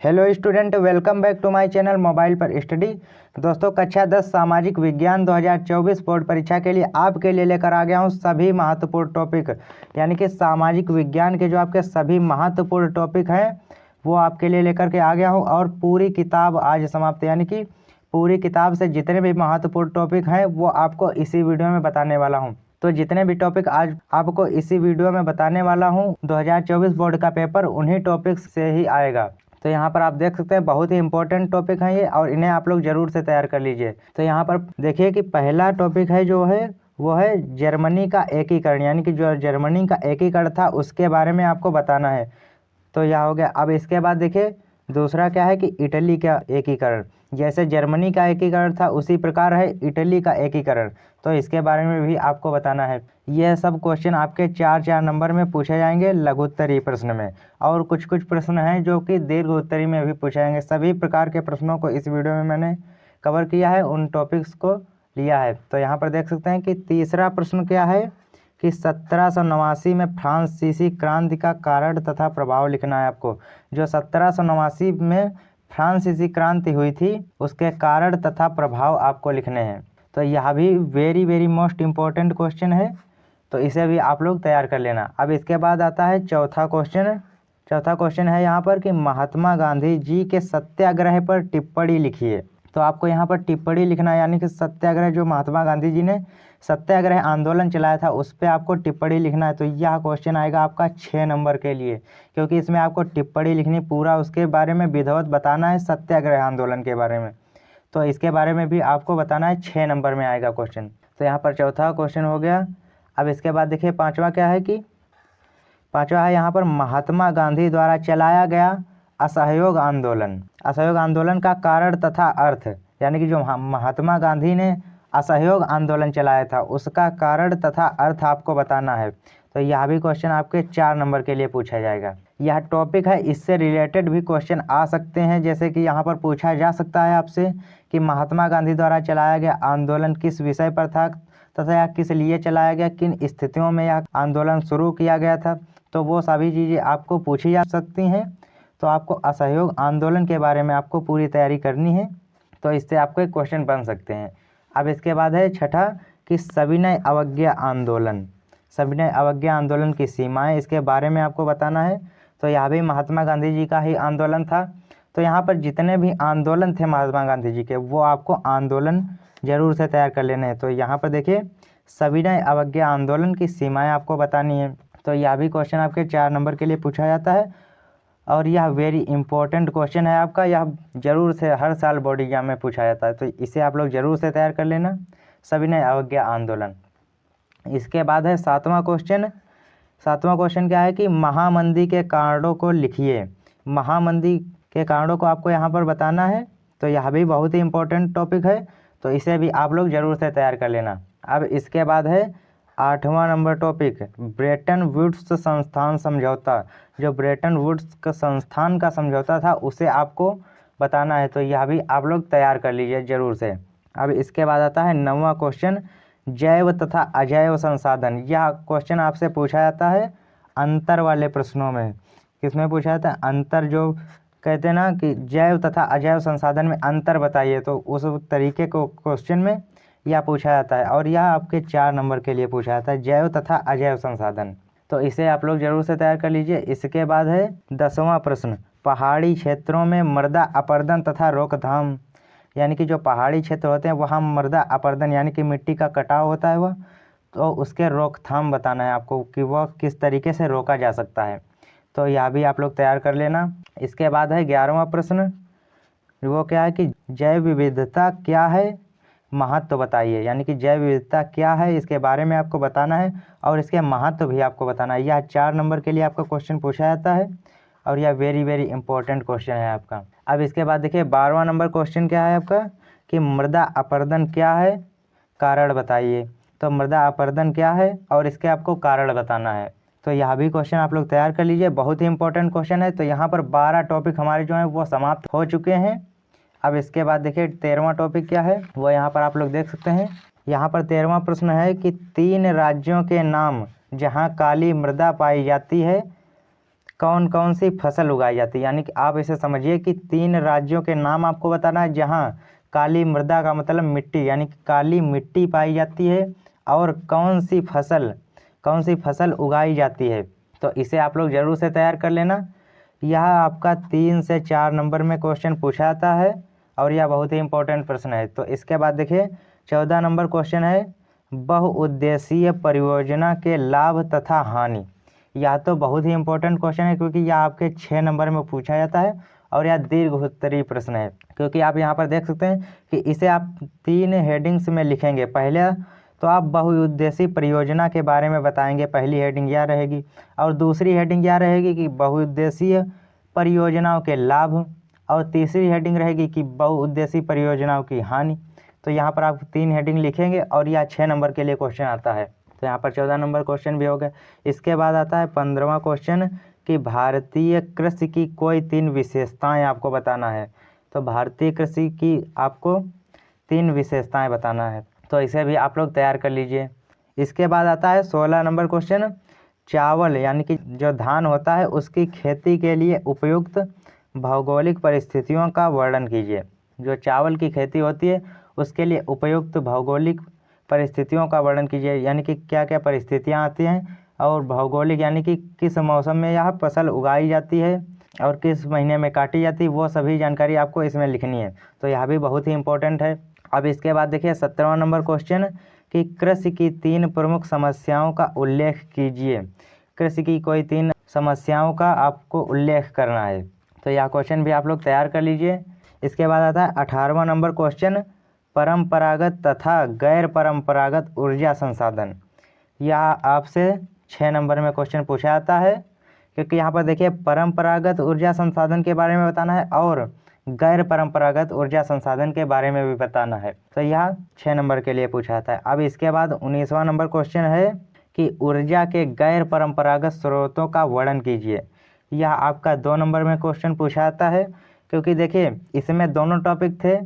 Hello student, welcome back to my channel mobile पर study. दोस्तों, कक्षा 10 सामाजिक विज्ञान 2024 बोर्ड परीक्षा के लिए आपके लिए लेकर आ गया हूं सभी महत्वपूर्ण टॉपिक, यानी कि सामाजिक विज्ञान के जो आपके सभी महत्वपूर्ण टॉपिक हैं वो आपके लिए लेकर के आ गया हूं। और पूरी किताब आज समाप्त, यानी कि पूरी किताब से जितने भी महत्वपूर्ण टॉपिक हैं वो आपको इसी वीडियो में बताने वाला हूँ। तो जितने भी टॉपिक आज आपको इसी वीडियो में बताने वाला हूँ, 2024 बोर्ड का पेपर उन्हीं टॉपिक से ही आएगा। तो यहाँ पर आप देख सकते हैं बहुत ही इंपॉर्टेंट टॉपिक हैं ये, और इन्हें आप लोग जरूर से तैयार कर लीजिए। तो यहाँ पर देखिए कि पहला टॉपिक है जो है वो है जर्मनी का एकीकरण, यानी कि जो जर्मनी का एकीकरण था उसके बारे में आपको बताना है। तो यह हो गया। अब इसके बाद देखिए दूसरा क्या है कि इटली का एकीकरण। जैसे जर्मनी का एकीकरण था उसी प्रकार है इटली का एकीकरण, तो इसके बारे में भी आपको बताना है। यह सब क्वेश्चन आपके 4 नंबर में पूछे जाएंगे लघुत्तरी प्रश्न में, और कुछ कुछ प्रश्न हैं जो कि दीर्घोत्तरी में भी पूछे जाएंगे। सभी प्रकार के प्रश्नों को इस वीडियो में मैंने कवर किया है, उन टॉपिक्स को लिया है। तो यहाँ पर देख सकते हैं कि तीसरा प्रश्न क्या है कि 1789 में फ्रांसीसी क्रांति का कारण तथा प्रभाव लिखना है आपको। जो 1789 में फ्रांसीसी क्रांति हुई थी उसके कारण तथा प्रभाव आपको लिखने हैं। तो यह भी वेरी मोस्ट इम्पोर्टेंट क्वेश्चन है, तो इसे भी आप लोग तैयार कर लेना। अब इसके बाद आता है चौथा क्वेश्चन। चौथा क्वेश्चन है यहाँ पर कि महात्मा गांधी जी के सत्याग्रह पर टिप्पणी लिखिए। तो आपको यहाँ पर टिप्पणी लिखना है, यानी कि सत्याग्रह जो महात्मा गांधी जी ने सत्याग्रह आंदोलन चलाया था उस पर आपको टिप्पणी लिखना है। तो यह क्वेश्चन आएगा आपका 6 नंबर के लिए, क्योंकि इसमें आपको टिप्पणी लिखनी, पूरा उसके बारे में विधिवत बताना है सत्याग्रह आंदोलन के बारे में। तो इसके बारे में भी आपको बताना है, 6 नंबर में आएगा क्वेश्चन। तो यहाँ पर चौथा क्वेश्चन हो गया। अब इसके बाद देखिए पांचवा क्या है कि पांचवा है यहाँ पर महात्मा गांधी द्वारा चलाया गया असहयोग आंदोलन। असहयोग आंदोलन का कारण तथा अर्थ, यानी कि जो महात्मा गांधी ने असहयोग आंदोलन चलाया था उसका कारण तथा अर्थ आपको बताना है। तो यह भी क्वेश्चन आपके 4 नंबर के लिए पूछा जाएगा। यह टॉपिक है, इससे रिलेटेड भी क्वेश्चन आ सकते हैं। जैसे कि यहाँ पर पूछा जा सकता है आपसे कि महात्मा गांधी द्वारा चलाया गया आंदोलन किस विषय पर था तथा यह किस लिए चलाया गया, किन स्थितियों में यह आंदोलन शुरू किया गया था। तो वो सभी चीज़ें आपको पूछी जा सकती हैं। तो आपको असहयोग आंदोलन के बारे में आपको पूरी तैयारी करनी है, तो इससे आपको एक क्वेश्चन बन सकते हैं। अब इसके बाद है छठा कि सविनय अवज्ञा आंदोलन। सविनय अवज्ञा आंदोलन की सीमाएं, इसके बारे में आपको बताना है। तो यह भी महात्मा गांधी जी का ही आंदोलन था। तो यहाँ पर जितने भी आंदोलन थे महात्मा गांधी जी के, वो आपको आंदोलन जरूर से तैयार कर लेने हैं। तो यहाँ पर देखिए सविनय अवज्ञा आंदोलन की सीमाएं आपको बतानी है। तो यह भी क्वेश्चन आपके 4 नंबर के लिए पूछा जाता है, और यह वेरी इंपॉर्टेंट क्वेश्चन है आपका। यह जरूर से हर साल बोर्ड एग्जाम में पूछा जाता है, तो इसे आप लोग जरूर से तैयार कर लेना, सविनय अवज्ञा आंदोलन। इसके बाद है सातवां क्वेश्चन। सातवां क्वेश्चन क्या है कि महामंदी के कारणों को लिखिए। महामंदी के कारणों को आपको यहाँ पर बताना है। तो यह भी बहुत ही इंपॉर्टेंट टॉपिक है, तो इसे भी आप लोग जरूर से तैयार कर लेना। अब इसके बाद है 8वां नंबर टॉपिक, ब्रेटन वुड्स संस्थान समझौता। जो ब्रेटन वुड्स का संस्थान का समझौता था उसे आपको बताना है। तो यह भी आप लोग तैयार कर लीजिए जरूर से। अब इसके बाद आता है 9वां क्वेश्चन, जैव तथा अजैव संसाधन। यह क्वेश्चन आपसे पूछा जाता है अंतर वाले प्रश्नों में। किसमें पूछा जाता है? अंतर, जो कहते हैं ना कि जैव तथा अजैव संसाधन में अंतर बताइए, तो उस तरीके को क्वेश्चन में यह पूछा जाता है, और यह आपके 4 नंबर के लिए पूछा जाता है, जैव तथा अजैव संसाधन। तो इसे आप लोग जरूर से तैयार कर लीजिए। इसके बाद है 10वां प्रश्न, पहाड़ी क्षेत्रों में मृदा अपरदन तथा रोकथाम। यानी कि जो पहाड़ी क्षेत्र होते हैं वहाँ मृदा अपरदन यानी कि मिट्टी का कटाव होता है वह, तो उसके रोकथाम बताना है आपको कि वह किस तरीके से रोका जा सकता है। तो यह भी आप लोग तैयार कर लेना। इसके बाद है 11वां प्रश्न, वो क्या है कि जैव विविधता क्या है, महत्व बताइए। यानी कि जैव विविधता क्या है इसके बारे में आपको बताना है, और इसके महत्व भी आपको बताना है। यह 4 नंबर के लिए आपका क्वेश्चन पूछा जाता है, और यह वेरी इंपॉर्टेंट क्वेश्चन है आपका। अब इसके बाद देखिए 12वां नंबर क्वेश्चन क्या है आपका कि मृदा अपरदन क्या है, कारण बताइए। तो मृदा अपरदन क्या है और इसके आपको कारण बताना है। तो यह भी क्वेश्चन आप लोग तैयार कर लीजिए, बहुत ही इंपॉर्टेंट क्वेश्चन है। तो यहाँ पर 12 टॉपिक हमारे जो हैं वो समाप्त हो चुके हैं। अब इसके बाद देखिए 13वां टॉपिक क्या है, वो यहाँ पर आप लोग देख सकते हैं। यहाँ पर 13वां प्रश्न है कि 3 राज्यों के नाम जहाँ काली मृदा पाई जाती है, कौन कौन सी फसल उगाई जाती है। यानी कि आप इसे समझिए कि 3 राज्यों के नाम आपको बताना है जहाँ काली मृदा का मतलब मिट्टी, यानी कि काली मिट्टी पाई जाती है, और कौन सी फसल उगाई जाती है। तो इसे आप लोग जरूर से तैयार कर लेना। यह आपका 3 से 4 नंबर में क्वेश्चन पूछा जाता है और यह बहुत ही इंपॉर्टेंट प्रश्न है। तो इसके बाद देखिए 14 नंबर क्वेश्चन है बहुउद्देशीय परियोजना के लाभ तथा हानि। यह तो बहुत ही इंपॉर्टेंट क्वेश्चन है क्योंकि यह आपके 6 नंबर में पूछा जाता है और यह दीर्घ उत्तरीय प्रश्न है। क्योंकि आप यहाँ पर देख सकते हैं कि इसे आप 3 हेडिंग्स में लिखेंगे। पहले तो आप बहुउद्देशीय परियोजना के बारे में बताएंगे, पहली हेडिंग यह रहेगी, और दूसरी हेडिंग यह रहेगी कि बहुउद्देशीय परियोजनाओं के लाभ, और तीसरी हेडिंग रहेगी कि बहुउद्देशीय परियोजनाओं की हानि। तो यहाँ पर आप 3 हेडिंग लिखेंगे और यह 6 नंबर के लिए क्वेश्चन आता है। तो यहाँ पर 14 नंबर क्वेश्चन भी हो गया। इसके बाद आता है 15वां क्वेश्चन कि भारतीय कृषि की कोई 3 विशेषताएं आपको बताना है। तो भारतीय कृषि की आपको 3 विशेषताएं बताना है, तो इसे भी आप लोग तैयार कर लीजिए। इसके बाद आता है 16 नंबर क्वेश्चन, चावल यानी कि जो धान होता है उसकी खेती के लिए उपयुक्त भौगोलिक परिस्थितियों का वर्णन कीजिए। जो चावल की खेती होती है उसके लिए उपयुक्त भौगोलिक परिस्थितियों का वर्णन कीजिए, यानी कि क्या क्या परिस्थितियां आती हैं, और भौगोलिक यानी कि किस मौसम में यह फसल उगाई जाती है और किस महीने में काटी जाती है, वो सभी जानकारी आपको इसमें लिखनी है। तो यह भी बहुत ही इंपॉर्टेंट है। अब इसके बाद देखिए 17वां नंबर क्वेश्चन कि कृषि की 3 प्रमुख समस्याओं का उल्लेख कीजिए। कृषि की कोई 3 समस्याओं का आपको उल्लेख करना है। तो यह क्वेश्चन भी आप लोग तैयार कर लीजिए। इसके बाद आता है 18वां नंबर क्वेश्चन, परंपरागत तथा गैर परंपरागत ऊर्जा संसाधन। यह आपसे 6 नंबर में क्वेश्चन पूछा जाता है, क्योंकि यहाँ पर देखिए परंपरागत ऊर्जा संसाधन के बारे में बताना है और गैर परंपरागत ऊर्जा संसाधन के बारे में भी बताना है। तो यह 6 नंबर के लिए पूछा जाता है। अब इसके बाद 19वां नंबर क्वेश्चन है कि ऊर्जा के गैर परंपरागत स्रोतों का वर्णन कीजिए। यह आपका 2 नंबर में क्वेश्चन पूछा जाता है, क्योंकि देखिए इसमें दोनों टॉपिक थे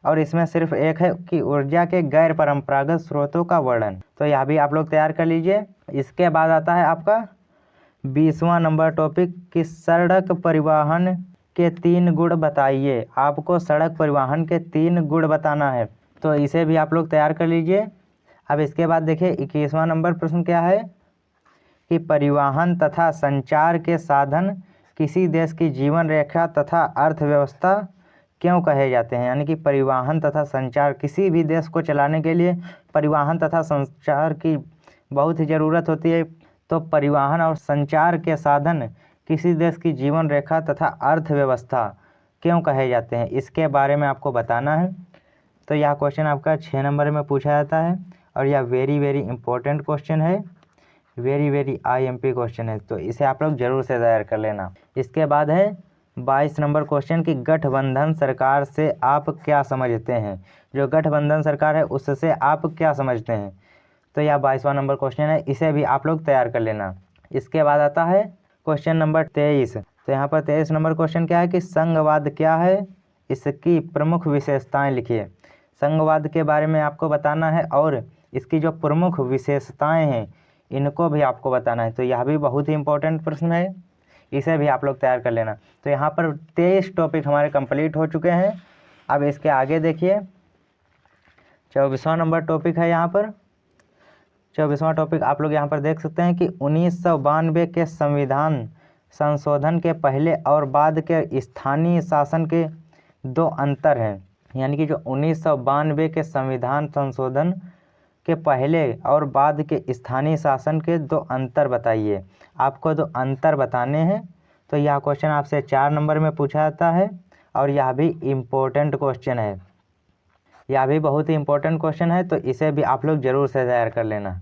और इसमें सिर्फ एक है कि ऊर्जा के गैर परंपरागत स्रोतों का वर्णन। तो यह भी आप लोग तैयार कर लीजिए। इसके बाद आता है आपका 20वां नंबर टॉपिक कि सड़क परिवहन के 3 गुण बताइए। आपको सड़क परिवहन के 3 गुण बताना है, तो इसे भी आप लोग तैयार कर लीजिए। अब इसके बाद देखिए 21वां नंबर प्रश्न क्या है कि परिवहन तथा संचार के साधन किसी देश की जीवन रेखा तथा अर्थव्यवस्था क्यों कहे जाते हैं। यानी कि परिवहन तथा संचार, किसी भी देश को चलाने के लिए परिवहन तथा संचार की बहुत ही ज़रूरत होती है। तो परिवहन और संचार के साधन किसी देश की जीवन रेखा तथा अर्थव्यवस्था क्यों कहे जाते हैं, इसके बारे में आपको बताना है। तो यह क्वेश्चन आपका 6 नंबर में पूछा जाता है और यह वेरी इंपॉर्टेंट क्वेश्चन है, वेरी IMP क्वेश्चन है। तो इसे आप लोग जरूर से तैयार कर लेना। इसके बाद है 22 नंबर क्वेश्चन कि गठबंधन सरकार से आप क्या समझते हैं। जो गठबंधन सरकार है उससे आप क्या समझते हैं। तो यह 22वां नंबर क्वेश्चन है, इसे भी आप लोग तैयार कर लेना। इसके बाद आता है क्वेश्चन नंबर 23। तो यहाँ पर 23 नंबर क्वेश्चन क्या है कि संघवाद क्या है, इसकी प्रमुख विशेषताएं लिखिए। संघवाद के बारे में आपको बताना है और इसकी जो प्रमुख विशेषताएं हैं इनको भी आपको बताना है। तो यह भी बहुत ही इंपॉर्टेंट प्रश्न है, इसे भी आप लोग तैयार कर लेना। तो यहाँ पर 23 टॉपिक हमारे कंप्लीट हो चुके हैं। अब इसके आगे देखिए 24वां नंबर टॉपिक है। यहाँ पर 24वां टॉपिक आप लोग यहाँ पर देख सकते हैं कि 1992 के संविधान संशोधन के पहले और बाद के स्थानीय शासन के 2 अंतर हैं। यानी कि जो 1992 के संविधान संशोधन के पहले और बाद के स्थानीय शासन के 2 अंतर बताइए। आपको 2 अंतर बताने हैं। तो यह क्वेश्चन आपसे 4 नंबर में पूछा जाता है और यह भी इम्पोर्टेंट क्वेश्चन है, यह भी बहुत ही इम्पोर्टेंट क्वेश्चन है। तो इसे भी आप लोग जरूर से तैयार कर लेना।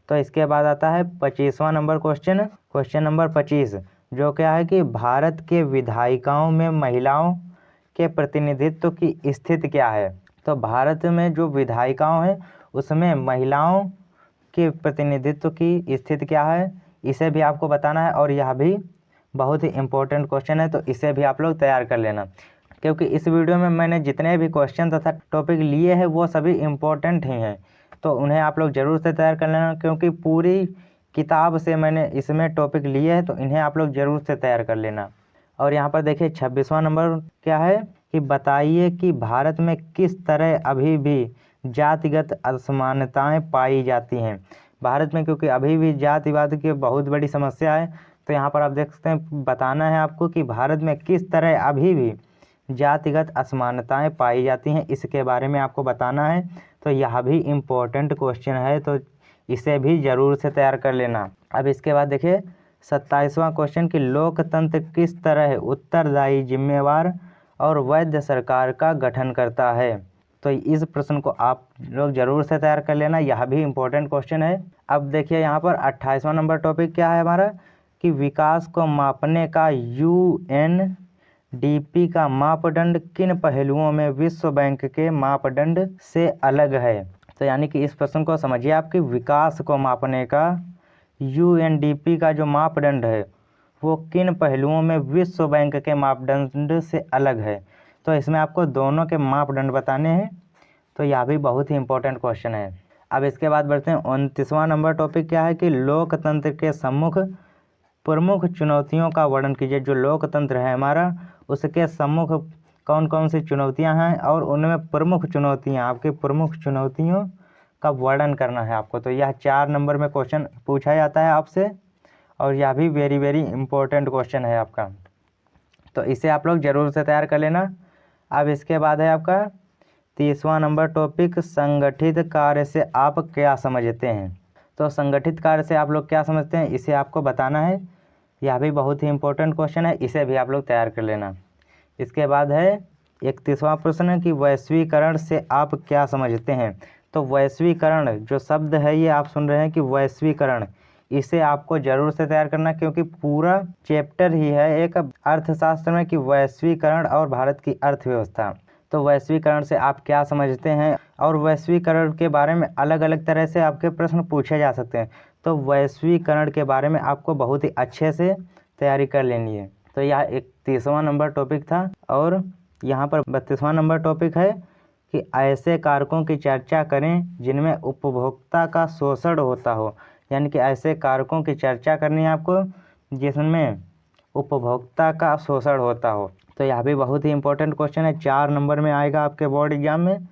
तो इसके बाद आता है 25वां नंबर क्वेश्चन, क्वेश्चन नंबर 25, जो क्या है कि भारत के विधायिकाओं में महिलाओं के प्रतिनिधित्व की स्थिति क्या है। तो भारत में जो विधायिकाओं हैं उसमें महिलाओं के प्रतिनिधित्व की स्थिति क्या है, इसे भी आपको बताना है और यह भी बहुत ही इम्पोर्टेंट क्वेश्चन है। तो इसे भी आप लोग तैयार कर लेना, क्योंकि इस वीडियो में मैंने जितने भी क्वेश्चन तथा टॉपिक लिए हैं वो सभी इम्पोर्टेंट ही हैं। तो उन्हें आप लोग ज़रूर से तैयार कर लेना, क्योंकि पूरी किताब से मैंने इसमें टॉपिक लिए हैं, तो इन्हें आप लोग ज़रूर से तैयार कर लेना। और यहाँ पर देखिए 26वां नंबर क्या है कि बताइए कि भारत में किस तरह अभी भी जातिगत असमानताएं पाई जाती हैं। भारत में क्योंकि अभी भी जातिवाद की बहुत बड़ी समस्या है, तो यहाँ पर आप देख सकते हैं बताना है आपको कि भारत में किस तरह अभी भी जातिगत असमानताएं पाई जाती हैं, इसके बारे में आपको बताना है। तो यह भी इम्पोर्टेंट क्वेश्चन है, तो इसे भी ज़रूर से तैयार कर लेना। अब इसके बाद देखिए 27वां क्वेश्चन कि लोकतंत्र किस तरह उत्तरदायी, जिम्मेवार और वैध सरकार का गठन करता है। तो इस प्रश्न को आप लोग जरूर से तैयार कर लेना, यह भी इम्पोर्टेंट क्वेश्चन है। अब देखिए यहाँ पर 28वां नंबर टॉपिक क्या है हमारा कि विकास को मापने का UNDP का मापदंड किन पहलुओं में विश्व बैंक के मापदंड से अलग है। तो यानी कि इस प्रश्न को समझिए आपकी विकास को मापने का UNDP का जो मापदंड है वो किन पहलुओं में विश्व बैंक के मापदंड से अलग है। तो इसमें आपको दोनों के मापदंड बताने हैं, तो यह भी बहुत ही इंपॉर्टेंट क्वेश्चन है। अब इसके बाद बढ़ते हैं 29वां नंबर टॉपिक क्या है कि लोकतंत्र के सम्मुख प्रमुख चुनौतियों का वर्णन कीजिए। जो लोकतंत्र है हमारा उसके सम्मुख कौन कौन सी चुनौतियां हैं और उनमें प्रमुख चुनौतियां, आपकी प्रमुख चुनौतियों का वर्णन करना है आपको। तो यह 4 नंबर में क्वेश्चन पूछा जाता है आपसे, और यह भी वेरी वेरी इंपॉर्टेंट क्वेश्चन है आपका, तो इसे आप लोग जरूर से तैयार कर लेना। अब इसके बाद है आपका 30वां नंबर टॉपिक संगठित कार्य से आप क्या समझते हैं। तो संगठित कार्य से आप लोग क्या समझते हैं इसे आपको बताना है, यह भी बहुत ही इंपॉर्टेंट क्वेश्चन है, इसे भी आप लोग तैयार कर लेना। इसके बाद है 31वां प्रश्न कि वैश्वीकरण से आप क्या समझते हैं। तो वैश्वीकरण जो शब्द है ये आप सुन रहे हैं कि वैश्वीकरण, इसे आपको जरूर से तैयार करना, क्योंकि पूरा चैप्टर ही है एक अर्थशास्त्र में कि वैश्वीकरण और भारत की अर्थव्यवस्था। तो वैश्वीकरण से आप क्या समझते हैं, और वैश्वीकरण के बारे में अलग अलग तरह से आपके प्रश्न पूछे जा सकते हैं। तो वैश्वीकरण के बारे में आपको बहुत ही अच्छे से तैयारी कर लेनी है। तो यह 31वां नंबर टॉपिक था। और यहाँ पर 32वां नंबर टॉपिक है कि ऐसे कारकों की चर्चा करें जिनमें उपभोक्ता का शोषण होता हो। यानी कि ऐसे कारकों की चर्चा करनी है आपको जिसमें उपभोक्ता का शोषण होता हो। तो यह भी बहुत ही इंपॉर्टेंट क्वेश्चन है, 4 नंबर में आएगा आपके बोर्ड एग्जाम में,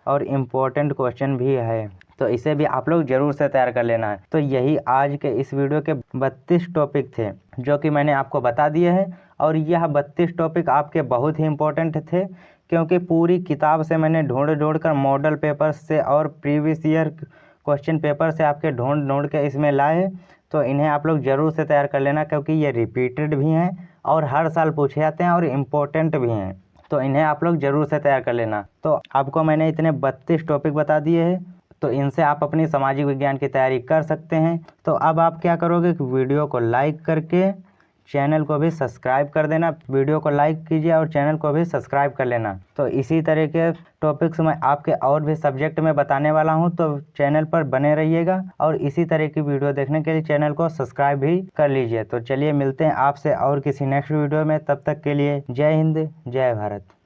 और इम्पोर्टेंट क्वेश्चन भी है, तो इसे भी आप लोग जरूर से तैयार कर लेना है। तो यही आज के इस वीडियो के 32 टॉपिक थे जो कि मैंने आपको बता दिए हैं, और यह 32 टॉपिक आपके बहुत ही इंपॉर्टेंट थे, क्योंकि पूरी किताब से मैंने ढूंढ कर मॉडल पेपर से और प्रीवियस ईयर क्वेश्चन पेपर से आपके ढूंढ के इसमें लाए। तो इन्हें आप लोग जरूर से तैयार कर लेना, क्योंकि ये रिपीटेड भी हैं और हर साल पूछे जाते हैं और इम्पोर्टेंट भी हैं, तो इन्हें आप लोग जरूर से तैयार कर लेना। तो आपको मैंने इतने 32 टॉपिक बता दिए हैं, तो इनसे आप अपनी सामाजिक विज्ञान की तैयारी कर सकते हैं। तो अब आप क्या करोगे कि वीडियो को लाइक करके चैनल को भी सब्सक्राइब कर देना। वीडियो को लाइक कीजिए और चैनल को भी सब्सक्राइब कर लेना। तो इसी तरह के टॉपिक्स मैं आपके और भी सब्जेक्ट में बताने वाला हूं, तो चैनल पर बने रहिएगा, और इसी तरह की वीडियो देखने के लिए चैनल को सब्सक्राइब भी कर लीजिए। तो चलिए मिलते हैं आपसे और किसी नेक्स्ट वीडियो में, तब तक के लिए जय हिंद, जय भारत।